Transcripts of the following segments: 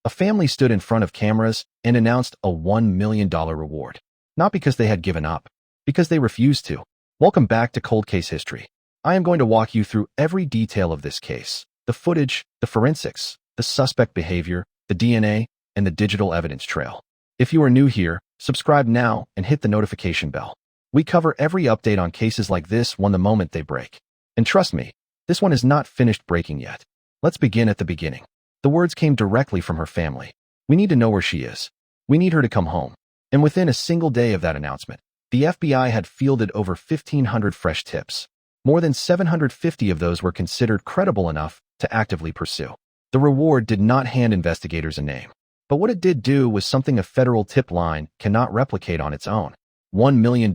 A family stood in front of cameras and announced a $1 million reward. Not because they had given up, because they refused to. Welcome back to Cold Case History. I am going to walk you through every detail of this case. The footage, the forensics, the suspect behavior, the DNA, and the digital evidence trail. If you are new here, subscribe now and hit the notification bell. We cover every update on cases like this one the moment they break. And trust me, this one is not finished breaking yet. Let's begin at the beginning. The words came directly from her family. We need to know where she is. We need her to come home. And within a single day of that announcement, the FBI had fielded over 1,500 fresh tips. More than 750 of those were considered credible enough to actively pursue. The reward did not hand investigators a name. But what it did do was something a federal tip line cannot replicate on its own. $1 million,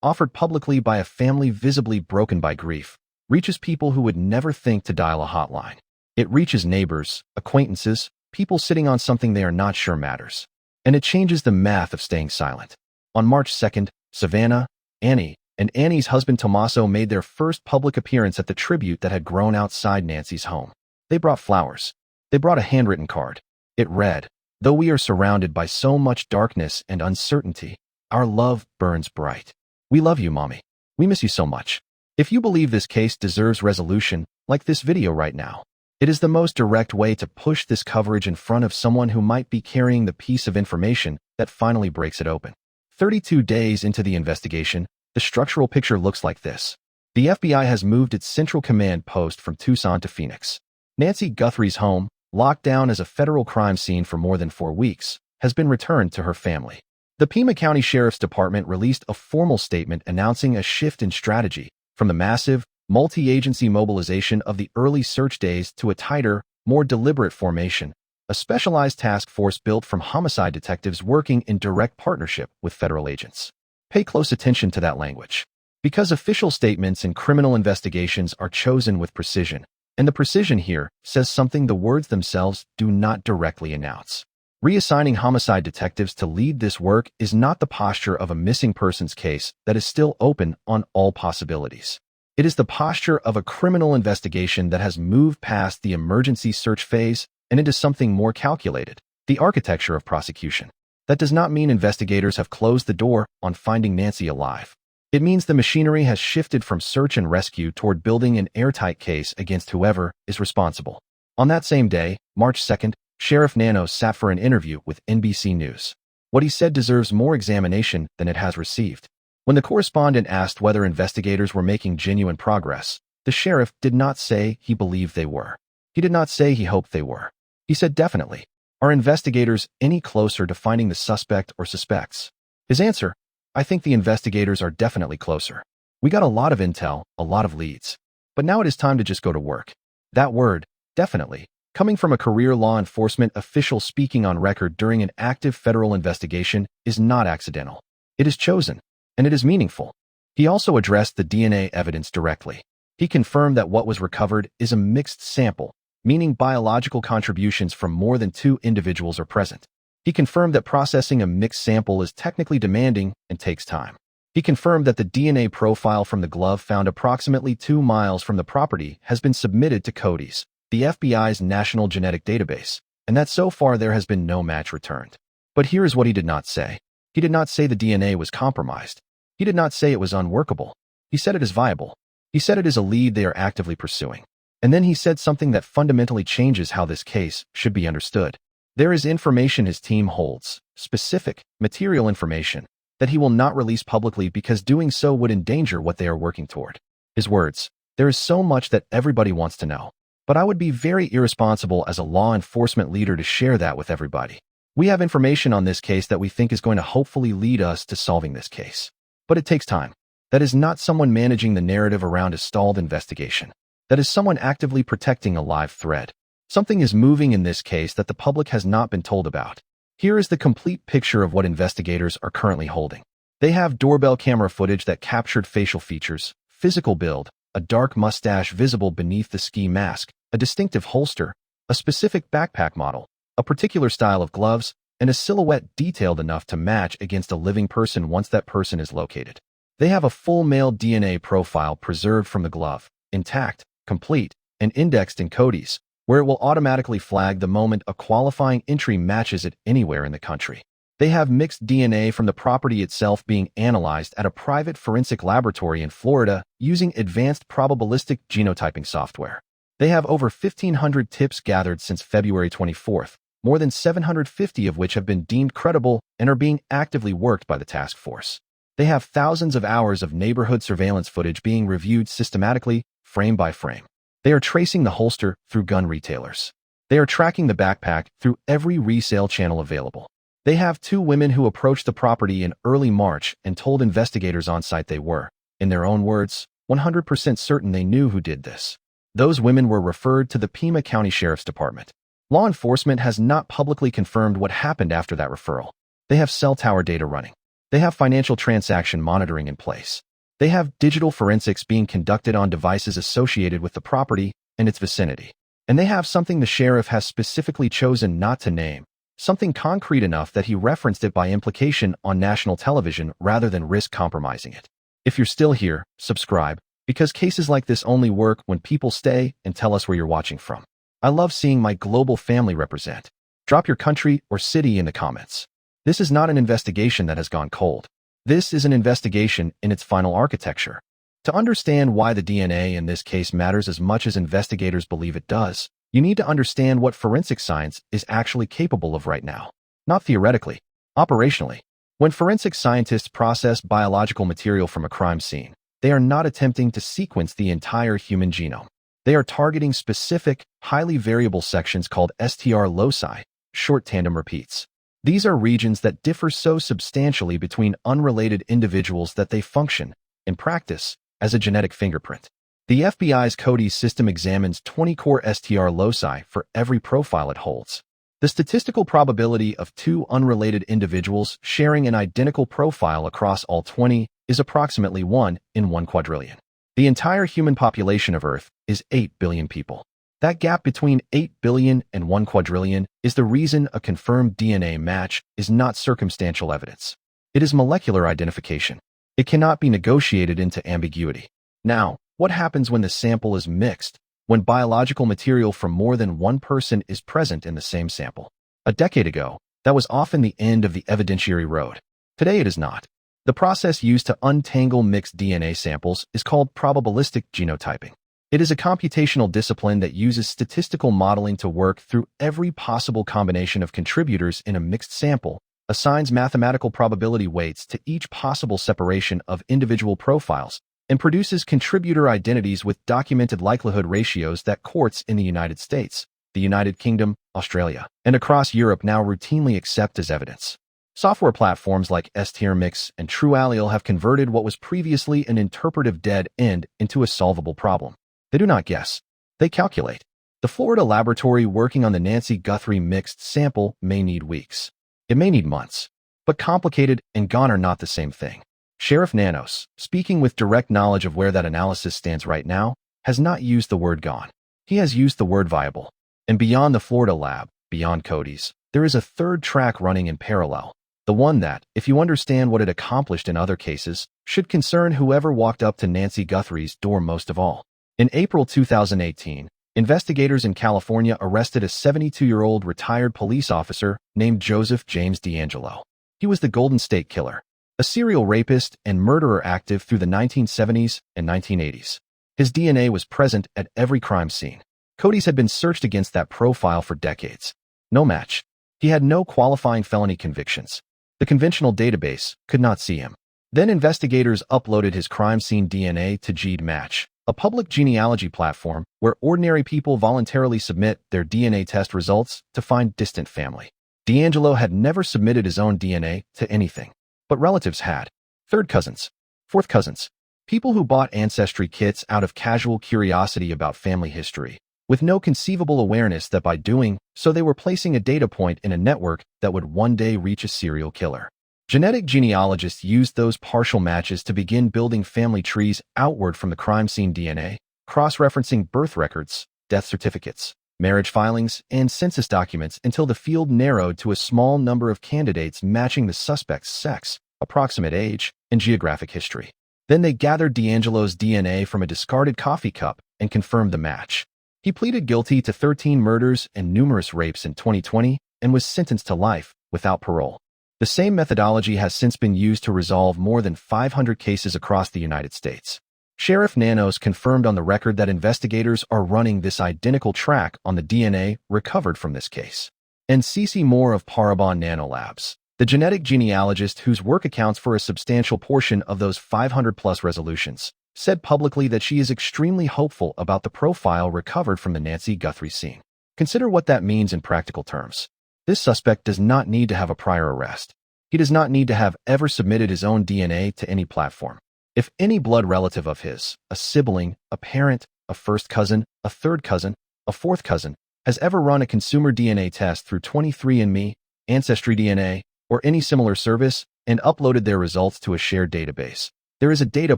offered publicly by a family visibly broken by grief, reaches people who would never think to dial a hotline. It reaches neighbors, acquaintances, people sitting on something they are not sure matters. And it changes the math of staying silent. On March 2nd, Savannah, Annie, and Annie's husband Tommaso made their first public appearance at the tribute that had grown outside Nancy's home. They brought flowers. They brought a handwritten card. It read, "Though we are surrounded by so much darkness and uncertainty, our love burns bright. We love you, Mommy. We miss you so much. If you believe this case deserves resolution, like this video right now, it is the most direct way to push this coverage in front of someone who might be carrying the piece of information that finally breaks it open." 32 days into the investigation, the structural picture looks like this. The FBI has moved its central command post from Tucson to Phoenix. Nancy Guthrie's home, locked down as a federal crime scene for more than 4 weeks, has been returned to her family. The Pima County Sheriff's Department released a formal statement announcing a shift in strategy from the massive, multi-agency mobilization of the early search days to a tighter, more deliberate formation, a specialized task force built from homicide detectives working in direct partnership with federal agents. Pay close attention to that language. Because official statements in criminal investigations are chosen with precision, and the precision here says something the words themselves do not directly announce. Reassigning homicide detectives to lead this work is not the posture of a missing persons case that is still open on all possibilities. It is the posture of a criminal investigation that has moved past the emergency search phase and into something more calculated, the architecture of prosecution. That does not mean investigators have closed the door on finding Nancy alive. It means the machinery has shifted from search and rescue toward building an airtight case against whoever is responsible. On that same day, March 2nd, Sheriff Nano sat for an interview with NBC News. What he said deserves more examination than it has received. When the correspondent asked whether investigators were making genuine progress, the sheriff did not say he believed they were. He did not say he hoped they were. He said definitely. Are investigators any closer to finding the suspect or suspects? His answer, I think the investigators are definitely closer. We got a lot of intel, a lot of leads. But now it is time to just go to work. That word, definitely, coming from a career law enforcement official speaking on record during an active federal investigation, is not accidental. It is chosen, and it is meaningful. He also addressed the DNA evidence directly. He confirmed that what was recovered is a mixed sample, meaning biological contributions from more than 2 individuals are present. He confirmed that processing a mixed sample is technically demanding and takes time. He confirmed that the DNA profile from the glove found approximately 2 miles from the property has been submitted to CODIS, the FBI's national genetic database, and that so far there has been no match returned. But here is what he did not say. He did not say the DNA was compromised. He did not say it was unworkable. He said it is viable. He said it is a lead they are actively pursuing. And then he said something that fundamentally changes how this case should be understood. There is information his team holds, specific, material information, that he will not release publicly because doing so would endanger what they are working toward. His words, there is so much that everybody wants to know. But I would be very irresponsible as a law enforcement leader to share that with everybody. We have information on this case that we think is going to hopefully lead us to solving this case. But it takes time. That is not someone managing the narrative around a stalled investigation. That is someone actively protecting a live thread. Something is moving in this case that the public has not been told about. Here is the complete picture of what investigators are currently holding. They have doorbell camera footage that captured facial features, physical build, a dark mustache visible beneath the ski mask, a distinctive holster, a specific backpack model, a particular style of gloves, and a silhouette detailed enough to match against a living person once that person is located. They have a full male DNA profile preserved from the glove, intact, complete, and indexed in CODIS, where it will automatically flag the moment a qualifying entry matches it anywhere in the country. They have mixed DNA from the property itself being analyzed at a private forensic laboratory in Florida using advanced probabilistic genotyping software. They have over 1,500 tips gathered since February 24th, more than 750 of which have been deemed credible and are being actively worked by the task force. They have thousands of hours of neighborhood surveillance footage being reviewed systematically, frame by frame. They are tracing the holster through gun retailers. They are tracking the backpack through every resale channel available. They have 2 women who approached the property in early March and told investigators on site they were, in their own words, 100% certain they knew who did this. Those women were referred to the Pima County Sheriff's Department. Law enforcement has not publicly confirmed what happened after that referral. They have cell tower data running. They have financial transaction monitoring in place. They have digital forensics being conducted on devices associated with the property and its vicinity. And they have something the sheriff has specifically chosen not to name, something concrete enough that he referenced it by implication on national television rather than risk compromising it. If you're still here, subscribe, because cases like this only work when people stay and tell us where you're watching from. I love seeing my global family represent. Drop your country or city in the comments. This is not an investigation that has gone cold. This is an investigation in its final architecture. To understand why the DNA in this case matters as much as investigators believe it does, you need to understand what forensic science is actually capable of right now. Not theoretically, operationally. When forensic scientists process biological material from a crime scene, they are not attempting to sequence the entire human genome. They are targeting specific, highly variable sections called STR loci, short tandem repeats. These are regions that differ so substantially between unrelated individuals that they function, in practice, as a genetic fingerprint. The FBI's CODIS system examines 20 core STR loci for every profile it holds. The statistical probability of 2 unrelated individuals sharing an identical profile across all 20 is approximately 1 in 1 quadrillion. The entire human population of Earth is 8 billion people. That gap between 8 billion and 1 quadrillion is the reason a confirmed DNA match is not circumstantial evidence. It is molecular identification. It cannot be negotiated into ambiguity. Now, what happens when the sample is mixed, when biological material from more than one person is present in the same sample? A decade ago, that was often the end of the evidentiary road. Today it is not. The process used to untangle mixed DNA samples is called probabilistic genotyping. It is a computational discipline that uses statistical modeling to work through every possible combination of contributors in a mixed sample, assigns mathematical probability weights to each possible separation of individual profiles, and produces contributor identities with documented likelihood ratios that courts in the United States, the United Kingdom, Australia, and across Europe now routinely accept as evidence. Software platforms like STRMix and TrueAllele have converted what was previously an interpretive dead end into a solvable problem. They do not guess. They calculate. The Florida laboratory working on the Nancy Guthrie mixed sample may need weeks. It may need months. But complicated and gone are not the same thing. Sheriff Nanos, speaking with direct knowledge of where that analysis stands right now, has not used the word gone. He has used the word viable. And beyond the Florida lab, beyond CODIS, there is a third track running in parallel. The one that, if you understand what it accomplished in other cases, should concern whoever walked up to Nancy Guthrie's door most of all. In April 2018, investigators in California arrested a 72-year-old retired police officer named Joseph James DeAngelo. He was the Golden State Killer, a serial rapist and murderer active through the 1970s and 1980s. His DNA was present at every crime scene. CODIS had been searched against that profile for decades. No match. He had no qualifying felony convictions. The conventional database could not see him. Then investigators uploaded his crime scene DNA to GeneMatch, a public genealogy platform where ordinary people voluntarily submit their DNA test results to find distant family. DeAngelo had never submitted his own DNA to anything, but relatives had. Third cousins, fourth cousins, people who bought ancestry kits out of casual curiosity about family history, with no conceivable awareness that by doing so they were placing a data point in a network that would one day reach a serial killer. Genetic genealogists used those partial matches to begin building family trees outward from the crime scene DNA, cross-referencing birth records, death certificates, marriage filings, and census documents until the field narrowed to a small number of candidates matching the suspect's sex, approximate age, and geographic history. Then they gathered DeAngelo's DNA from a discarded coffee cup and confirmed the match. He pleaded guilty to 13 murders and numerous rapes in 2020 and was sentenced to life without parole. The same methodology has since been used to resolve more than 500 cases across the United States. Sheriff Nanos confirmed on the record that investigators are running this identical track on the DNA recovered from this case. And Cece Moore of Parabon Nanolabs, the genetic genealogist whose work accounts for a substantial portion of those 500-plus resolutions, said publicly that she is extremely hopeful about the profile recovered from the Nancy Guthrie scene. Consider what that means in practical terms. This suspect does not need to have a prior arrest. He does not need to have ever submitted his own DNA to any platform. If any blood relative of his, a sibling, a parent, a first cousin, a third cousin, a fourth cousin, has ever run a consumer DNA test through 23andMe, Ancestry DNA, or any similar service and uploaded their results to a shared database, there is a data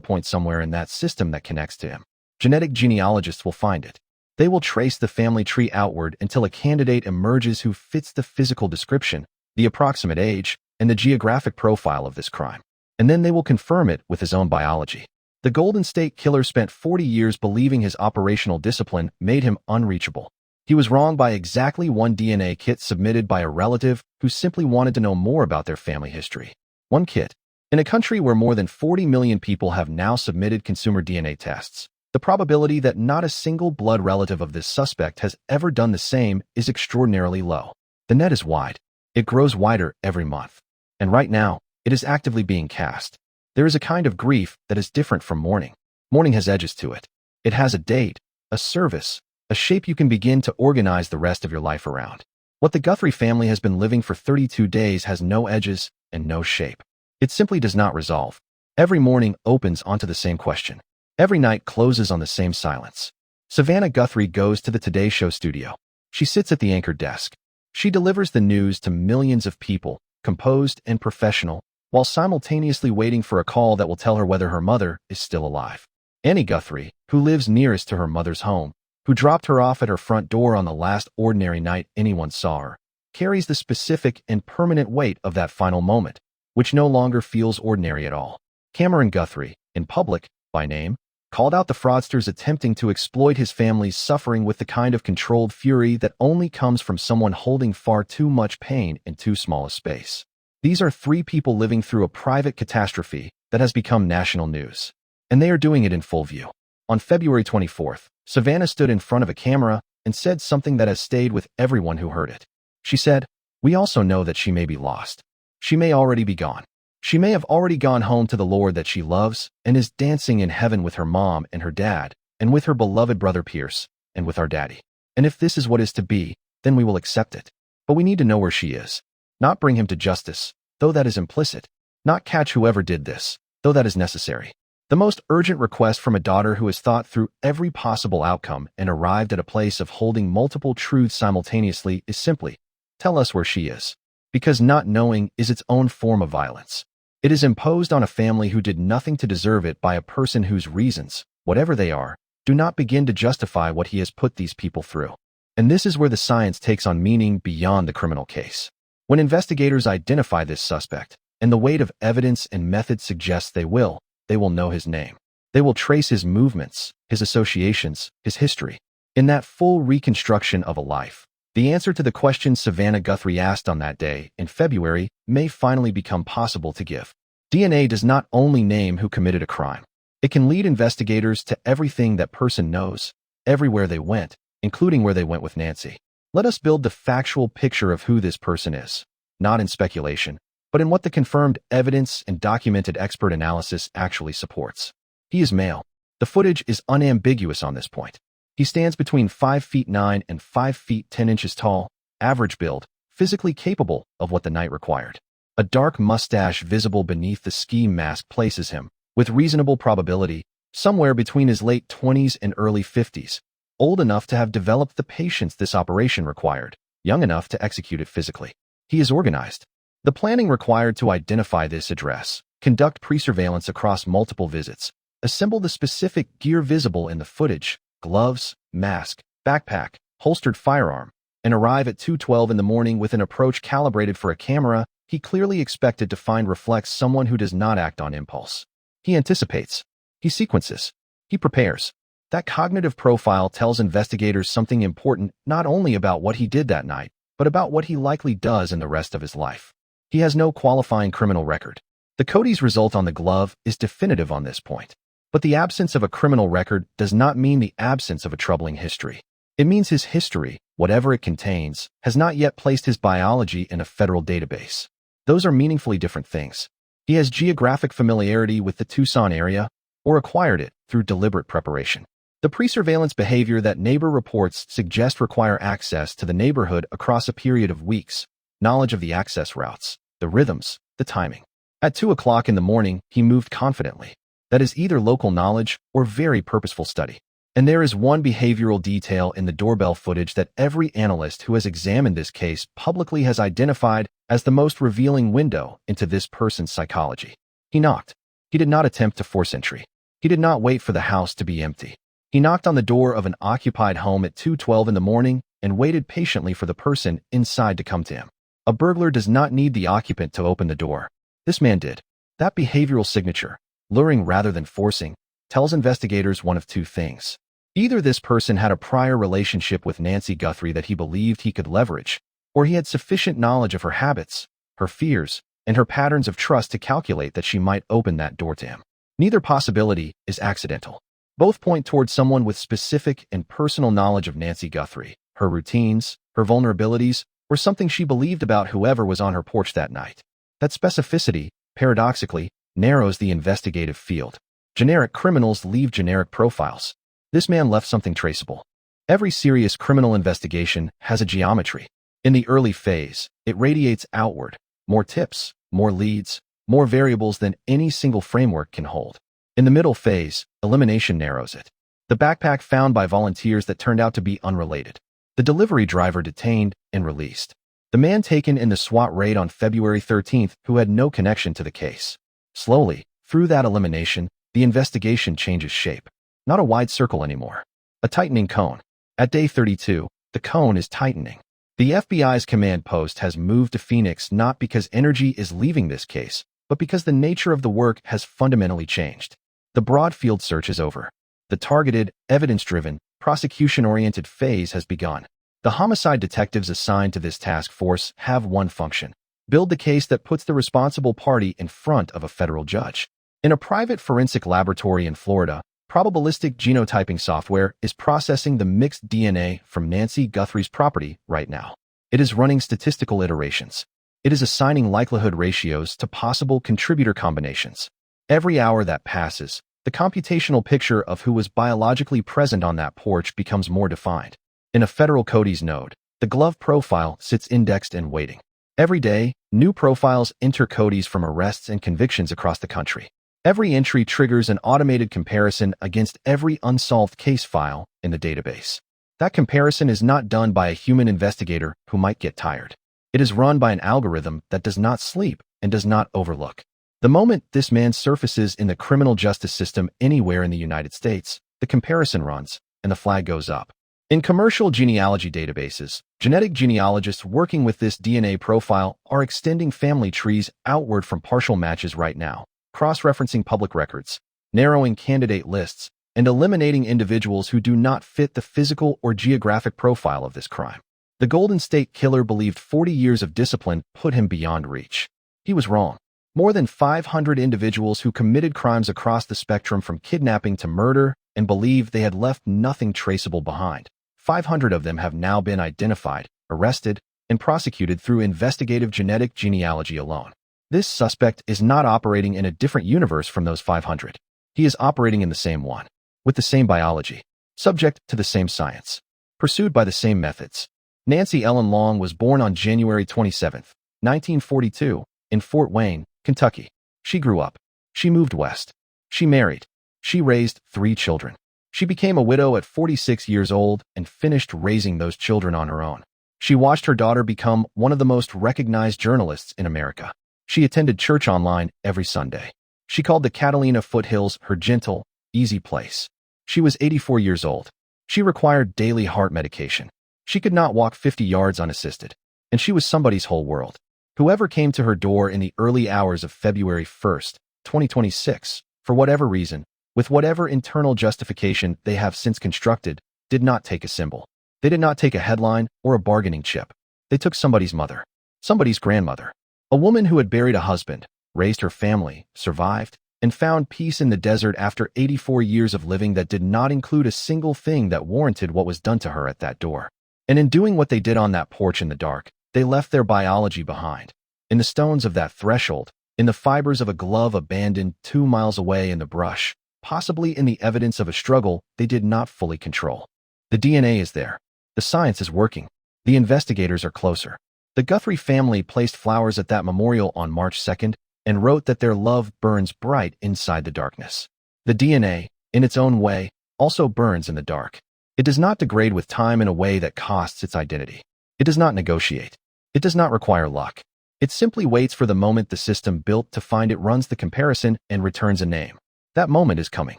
point somewhere in that system that connects to him. Genetic genealogists will find it. They will trace the family tree outward until a candidate emerges who fits the physical description, the approximate age, and the geographic profile of this crime. And then they will confirm it with his own biology. The Golden State Killer spent 40 years believing his operational discipline made him unreachable. He was wrong by exactly one DNA kit submitted by a relative who simply wanted to know more about their family history. One kit. In a country where more than 40 million people have now submitted consumer DNA tests, the probability that not a single blood relative of this suspect has ever done the same is extraordinarily low. The net is wide. It grows wider every month. And right now, it is actively being cast. There is a kind of grief that is different from mourning. Mourning has edges to it. It has a date, a service, a shape you can begin to organize the rest of your life around. What the Guthrie family has been living for 32 days has no edges and no shape. It simply does not resolve. Every morning opens onto the same question. Every night closes on the same silence. Savannah Guthrie goes to the Today Show studio. She sits at the anchor desk. She delivers the news to millions of people, composed and professional, while simultaneously waiting for a call that will tell her whether her mother is still alive. Annie Guthrie, who lives nearest to her mother's home, who dropped her off at her front door on the last ordinary night anyone saw her, carries the specific and permanent weight of that final moment, which no longer feels ordinary at all. Cameron Guthrie, in public, by name, called out the fraudsters attempting to exploit his family's suffering with the kind of controlled fury that only comes from someone holding far too much pain in too small a space. These are three people living through a private catastrophe that has become national news. And they are doing it in full view. On February 24th, Savannah stood in front of a camera and said something that has stayed with everyone who heard it. She said, "We also know that she may be lost. She may already be gone. She may have already gone home to the Lord that she loves and is dancing in heaven with her mom and her dad and with her beloved brother Pierce and with our daddy. And if this is what is to be, then we will accept it. But we need to know where she is. Not bring him to justice, though that is implicit. Not catch whoever did this, though that is necessary. The most urgent request from a daughter who has thought through every possible outcome and arrived at a place of holding multiple truths simultaneously is simply, tell us where she is. Because not knowing is its own form of violence. It is imposed on a family who did nothing to deserve it by a person whose reasons, whatever they are, do not begin to justify what he has put these people through. And this is where the science takes on meaning beyond the criminal case. When investigators identify this suspect, and the weight of evidence and method suggests they will know his name. They will trace his movements, his associations, his history. In that full reconstruction of a life, the answer to the question Savannah Guthrie asked on that day in February may finally become possible to give. DNA does not only name who committed a crime. It can lead investigators to everything that person knows, everywhere they went, including where they went with Nancy. Let us build the factual picture of who this person is, not in speculation, but in what the confirmed evidence and documented expert analysis actually supports. He is male. The footage is unambiguous on this point. He stands between 5 feet 9 and 5 feet 10 inches tall, average build, physically capable of what the night required. A dark mustache visible beneath the ski mask places him, with reasonable probability, somewhere between his late 20s and early 50s, old enough to have developed the patience this operation required, young enough to execute it physically. He is organized. The planning required to identify this address, conduct pre-surveillance across multiple visits, assemble the specific gear visible in the footage, gloves, mask, backpack, holstered firearm, and arrive at 2:12 in the morning with an approach calibrated for a camera he clearly expected to find reflects someone who does not act on impulse. He anticipates. He sequences. He prepares. That cognitive profile tells investigators something important not only about what he did that night, but about what he likely does in the rest of his life. He has no qualifying criminal record. The Cody's result on the glove is definitive on this point. But the absence of a criminal record does not mean the absence of a troubling history. It means his history, whatever it contains, has not yet placed his biology in a federal database. Those are meaningfully different things. He has geographic familiarity with the Tucson area, or acquired it through deliberate preparation. The pre-surveillance behavior that neighbor reports suggest require access to the neighborhood across a period of weeks, knowledge of the access routes, the rhythms, the timing. At 2 o'clock in the morning, he moved confidently. That is either local knowledge or very purposeful study. And there is one behavioral detail in the doorbell footage that every analyst who has examined this case publicly has identified as the most revealing window into this person's psychology. He knocked. He did not attempt to force entry. He did not wait for the house to be empty. He knocked on the door of an occupied home at 2:12 in the morning and waited patiently for the person inside to come to him. A burglar does not need the occupant to open the door. This man did. That behavioral signature, luring rather than forcing, tells investigators one of two things. Either this person had a prior relationship with Nancy Guthrie that he believed he could leverage, or he had sufficient knowledge of her habits, her fears, and her patterns of trust to calculate that she might open that door to him. Neither possibility is accidental. Both point towards someone with specific and personal knowledge of Nancy Guthrie, her routines, her vulnerabilities, or something she believed about whoever was on her porch that night. That specificity, paradoxically, narrows the investigative field. Generic criminals leave generic profiles. This man left something traceable. Every serious criminal investigation has a geometry. In the early phase, it radiates outward, more tips, more leads, more variables than any single framework can hold. In the middle phase, elimination narrows it. The backpack found by volunteers that turned out to be unrelated. The delivery driver detained and released. The man taken in the SWAT raid on February 13th who had no connection to the case. Slowly, through that elimination, the investigation changes shape. Not a wide circle anymore. A tightening cone. At day 32, the cone is tightening. The FBI's command post has moved to Phoenix not because energy is leaving this case, but because the nature of the work has fundamentally changed. The broad field search is over. The targeted, evidence-driven, prosecution-oriented phase has begun. The homicide detectives assigned to this task force have one function: build the case that puts the responsible party in front of a federal judge. In a private forensic laboratory in Florida, probabilistic genotyping software is processing the mixed DNA from Nancy Guthrie's property right now. It is running statistical iterations. It is assigning likelihood ratios to possible contributor combinations. Every hour that passes, the computational picture of who was biologically present on that porch becomes more defined. In a federal Cody's node, the glove profile sits indexed and waiting. Every day, new profiles enter Cody's from arrests and convictions across the country. Every entry triggers an automated comparison against every unsolved case file in the database. That comparison is not done by a human investigator who might get tired. It is run by an algorithm that does not sleep and does not overlook. The moment this man surfaces in the criminal justice system anywhere in the United States, the comparison runs and the flag goes up. In commercial genealogy databases, genetic genealogists working with this DNA profile are extending family trees outward from partial matches right now, cross-referencing public records, narrowing candidate lists, and eliminating individuals who do not fit the physical or geographic profile of this crime. The Golden State Killer believed 40 years of discipline put him beyond reach. He was wrong. More than 500 individuals who committed crimes across the spectrum from kidnapping to murder and believed they had left nothing traceable behind. 500 of them have now been identified, arrested, and prosecuted through investigative genetic genealogy alone. This suspect is not operating in a different universe from those 500. He is operating in the same one, with the same biology, subject to the same science, pursued by the same methods. Nancy Ellen Long was born on January 27, 1942, in Fort Wayne, Kentucky. She grew up. She moved west. She married. She raised 3 children. She became a widow at 46 years old and finished raising those children on her own. She watched her daughter become one of the most recognized journalists in America. She attended church online every Sunday. She called the Catalina foothills her gentle, easy place. She was 84 years old. She required daily heart medication. She could not walk 50 yards unassisted. And she was somebody's whole world. Whoever came to her door in the early hours of February 1st, 2026, for whatever reason, with whatever internal justification they have since constructed, did not take a symbol. They did not take a headline or a bargaining chip. They took somebody's mother, somebody's grandmother, a woman who had buried a husband, raised her family, survived, and found peace in the desert after 84 years of living that did not include a single thing that warranted what was done to her at that door. And in doing what they did on that porch in the dark, they left their biology behind, in the stones of that threshold, in the fibers of a glove abandoned 2 miles away in the brush, possibly in the evidence of a struggle they did not fully control. The DNA is there. The science is working. The investigators are closer. The Guthrie family placed flowers at that memorial on March 2nd and wrote that their love burns bright inside the darkness. The DNA, in its own way, also burns in the dark. It does not degrade with time in a way that costs its identity. It does not negotiate. It does not require luck. It simply waits for the moment the system built to find it runs the comparison and returns a name. That moment is coming.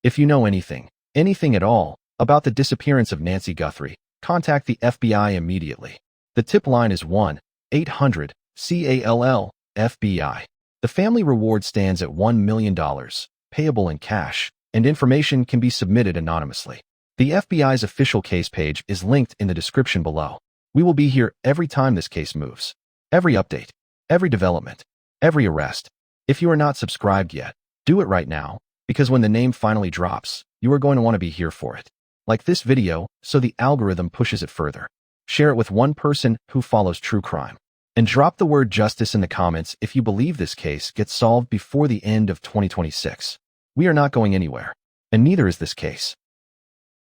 If you know anything at all, about the disappearance of Nancy Guthrie, contact the FBI immediately. The tip line is 1-800-CALL-FBI. The family reward stands at $1 million, payable in cash, and information can be submitted anonymously. The FBI's official case page is linked in the description below. We will be here every time this case moves. Every update, every development, every arrest. If you are not subscribed yet, do it right now, because when the name finally drops, you are going to want to be here for it. Like this video, so the algorithm pushes it further. Share it with one person who follows true crime. And drop the word justice in the comments if you believe this case gets solved before the end of 2026. We are not going anywhere, and neither is this case.